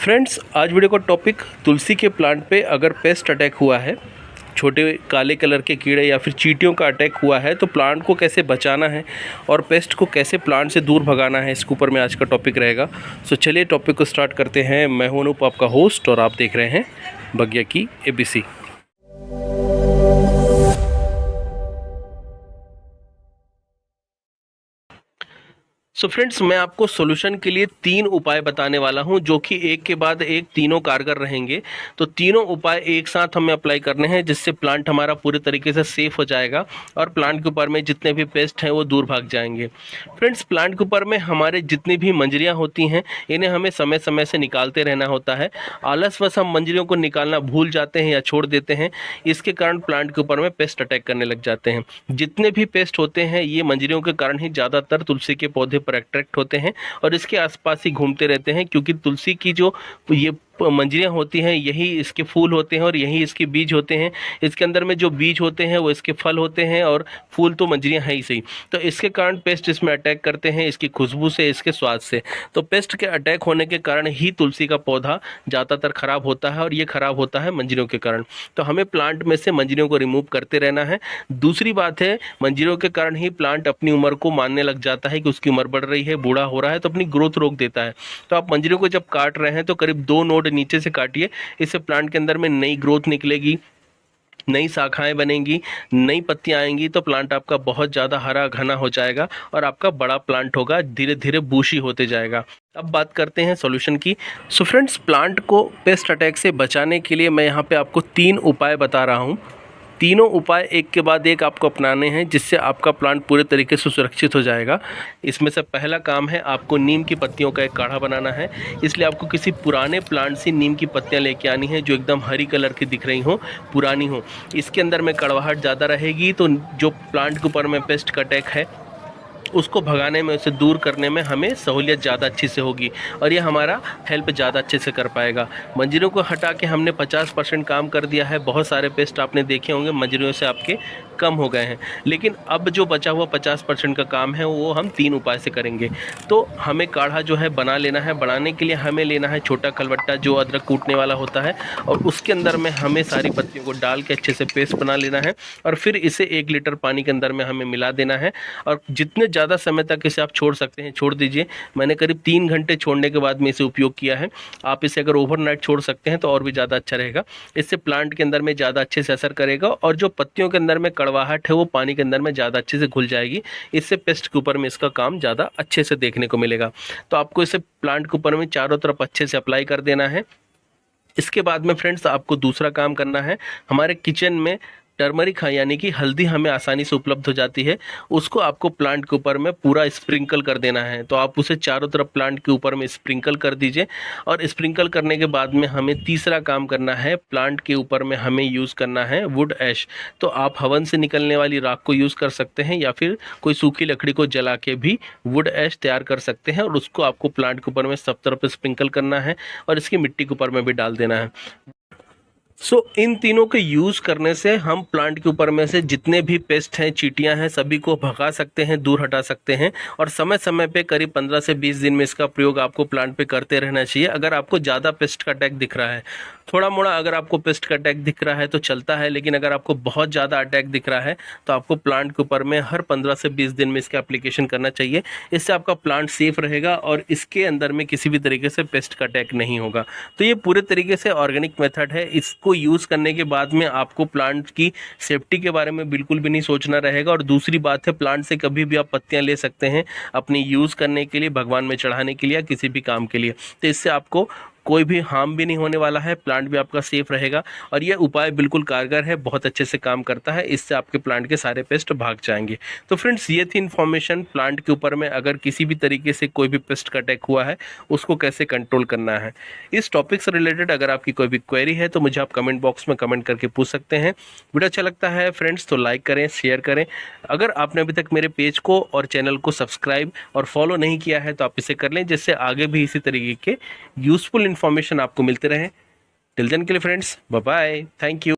Friends, आज video का topic तुलसी के प्लांट पे अगर पेस्ट अटैक हुआ है, छोटे काले कलर के कीड़े या फिर चींटियों का अटैक हुआ है तो प्लांट को कैसे बचाना है और पेस्ट को कैसे प्लांट से दूर भगाना है, इसके ऊपर में आज का टॉपिक रहेगा। सो चलिए टॉपिक को स्टार्ट करते हैं। मैं हूं अनूप, आपका होस्ट, और आप देख रहे हैं बगिया की ABC। सो फ्रेंड्स, मैं आपको सॉल्यूशन के लिए 3 उपाय बताने वाला हूं जो कि एक के बाद एक तीनों कारगर रहेंगे। तो तीनों उपाय एक साथ हमें अप्लाई करने हैं जिससे प्लांट हमारा पूरे तरीके से सेफ हो जाएगा और प्लांट के ऊपर में जितने भी पेस्ट हैं वो दूर भाग जाएंगे। फ्रेंड्स, प्लांट के ऊपर में हमारे जितनी भी मंजरियाँ होती हैं इन्हें हमें समय समय से निकालते रहना होता है। आलसवश हम मंजरियों को निकालना भूल जाते हैं या छोड़ देते हैं, इसके कारण प्लांट के ऊपर में पेस्ट अटैक करने लग जाते हैं। जितने भी पेस्ट होते हैं ये मंजरियों के कारण ही ज़्यादातर तुलसी के पौधे पर अट्रैक्ट होते हैं और इसके आसपास ही घूमते रहते हैं, क्योंकि तुलसी की जो ये मंजरियाँ होती हैं यही इसके फूल होते हैं और यही इसके बीज होते हैं। इसके अंदर में जो बीज होते हैं वो इसके फल होते हैं और फूल तो मंजरियाँ हैं ही सही। तो इसके कारण पेस्ट इसमें अटैक करते हैं, इसकी खुशबू से, इसके स्वाद से। तो पेस्ट के अटैक होने के कारण ही तुलसी का पौधा ज़्यादातर खराब होता है और ये खराब होता है मंजरियों के कारण। तो हमें प्लांट में से मंजरियों को रिमूव करते रहना है। दूसरी बात है, मंजरियों के कारण ही प्लांट अपनी उम्र को मानने लग जाता है कि उसकी उम्र बढ़ रही है, बूढ़ा हो रहा है, तो अपनी ग्रोथ रोक देता है। तो आप मंजरियों को जब काट रहे हैं तो करीब 2 नोड नीचे से काटिए, इससे प्लांट के अंदर में नई ग्रोथ निकलेगी, नई शाखाएं बनेंगी, नई पत्तियां आएंगी, तो प्लांट आपका बहुत ज़्यादा हरा घना हो जाएगा और आपका बड़ा प्लांट होगा, धीरे धीरे बूशी होते जाएगा। अब बात करते हैं सॉल्यूशन की। सो फ्रेंड्स, प्लांट को पेस्ट अटैक से बचाने के लिए मैं यहाँ पे आपको 3 उपाय बता रहा हूँ। तीनों उपाय एक के बाद एक आपको अपनाने हैं जिससे आपका प्लांट पूरे तरीके से सुरक्षित हो जाएगा। इसमें से पहला काम है, आपको नीम की पत्तियों का एक काढ़ा बनाना है। इसलिए आपको किसी पुराने प्लांट से नीम की पत्तियां लेके आनी है जो एकदम हरी कलर की दिख रही हो, पुरानी हो। इसके अंदर में कड़वाहट ज़्यादा रहेगी तो जो प्लांट के ऊपर में पेस्ट का अटैक है उसको भगाने में, उसे दूर करने में हमें सहूलियत ज़्यादा अच्छी से होगी और ये हमारा हेल्प ज़्यादा अच्छे से कर पाएगा। मंजरियों को हटा के हमने 50% काम कर दिया है। बहुत सारे पेस्ट आपने देखे होंगे मंजरियों से आपके कम हो गए हैं, लेकिन अब जो बचा हुआ 50% का काम है वो हम 3 उपाय से करेंगे। तो हमें काढ़ा जो है बना लेना है। बनाने के लिए हमें लेना है छोटा खलबट्टा जो अदरक कूटने वाला होता है और उसके अंदर में हमें सारी पत्तियों को डाल के अच्छे से पेस्ट बना लेना है और फिर इसे 1 लीटर पानी के अंदर में हमें मिला देना है और जितने ज़्यादा समय तक इसे आप छोड़ सकते हैं छोड़ दीजिए। मैंने करीब 3 घंटे छोड़ने के बाद में इसे उपयोग किया है। आप इसे अगर ओवरनाइट छोड़ सकते हैं तो और भी ज़्यादा अच्छा रहेगा। इससे प्लांट के अंदर में ज़्यादा अच्छे से असर करेगा और जो पत्तियों के अंदर में कड़वाहट है वो पानी के अंदर में ज़्यादा अच्छे से घुल जाएगी। इससे पेस्ट के ऊपर में इसका काम ज़्यादा अच्छे से देखने को मिलेगा। तो आपको इसे प्लांट के ऊपर में चारों तरफ अच्छे से अप्लाई कर देना है। इसके बाद में फ्रेंड्स आपको दूसरा काम करना है। हमारे किचन में टर्मरिक यानी कि हल्दी हमें आसानी से उपलब्ध हो जाती है, उसको आपको प्लांट के ऊपर में पूरा स्प्रिंकल कर देना है। तो आप उसे चारों तरफ प्लांट के ऊपर में स्प्रिंकल कर दीजिए और स्प्रिंकल करने के बाद में हमें तीसरा काम करना है। प्लांट के ऊपर में हमें यूज़ करना है वुड ऐश। तो आप हवन से निकलने वाली राख को यूज़ कर सकते हैं या फिर कोई सूखी लकड़ी को जला के भी वुड ऐश तैयार कर सकते हैं और उसको आपको प्लांट के ऊपर में सब तरफ स्प्रिंकल करना है और इसकी मिट्टी के ऊपर में भी डाल देना है। इन तीनों के यूज़ करने से हम प्लांट के ऊपर में से जितने भी पेस्ट हैं, चींटियां हैं, सभी को भगा सकते हैं, दूर हटा सकते हैं और समय समय पे करीब 15 से 20 दिन में इसका प्रयोग आपको प्लांट पे करते रहना चाहिए। अगर आपको ज़्यादा पेस्ट का अटैक दिख रहा है, थोड़ा मोड़ा अगर आपको पेस्ट का अटैक दिख रहा है तो चलता है, लेकिन अगर आपको बहुत ज़्यादा अटैक दिख रहा है तो आपको प्लांट के ऊपर में हर 15 से 20 दिन में इसका एप्लीकेशन करना चाहिए। इससे आपका प्लांट सेफ रहेगा और इसके अंदर में किसी भी तरीके से पेस्ट का अटैक नहीं होगा। तो ये पूरे तरीके से ऑर्गेनिक मेथड है। इसको यूज़ करने के बाद में आपको प्लांट की सेफ्टी के बारे में बिल्कुल भी नहीं सोचना रहेगा। और दूसरी बात है, प्लांट से कभी भी आप पत्तियां ले सकते हैं अपने यूज़ करने के लिए, भगवान में चढ़ाने के लिए या किसी भी काम के लिए। तो इससे आपको कोई भी हार्म भी नहीं होने वाला है, प्लांट भी आपका सेफ रहेगा और यह उपाय बिल्कुल कारगर है, बहुत अच्छे से काम करता है। इससे आपके प्लांट के सारे पेस्ट भाग जाएंगे। तो फ्रेंड्स, ये थी इन्फॉर्मेशन प्लांट के ऊपर में अगर किसी भी तरीके से कोई भी पेस्ट का अटैक हुआ है उसको कैसे कंट्रोल करना है। इस टॉपिक से रिलेटेड अगर आपकी कोई भी क्वेरी है तो मुझे आप कमेंट बॉक्स में कमेंट करके पूछ सकते हैं। वीडियो अच्छा लगता है फ्रेंड्स तो लाइक करें, शेयर करें। अगर आपने अभी तक मेरे पेज को और चैनल को सब्सक्राइब और फॉलो नहीं किया है तो आप इसे कर लें, जिससे आगे भी इसी तरीके के यूजफुल इन्फॉर्मेशन आपको मिलते रहे। टिल देन के लिए friends, bye bye, thank you.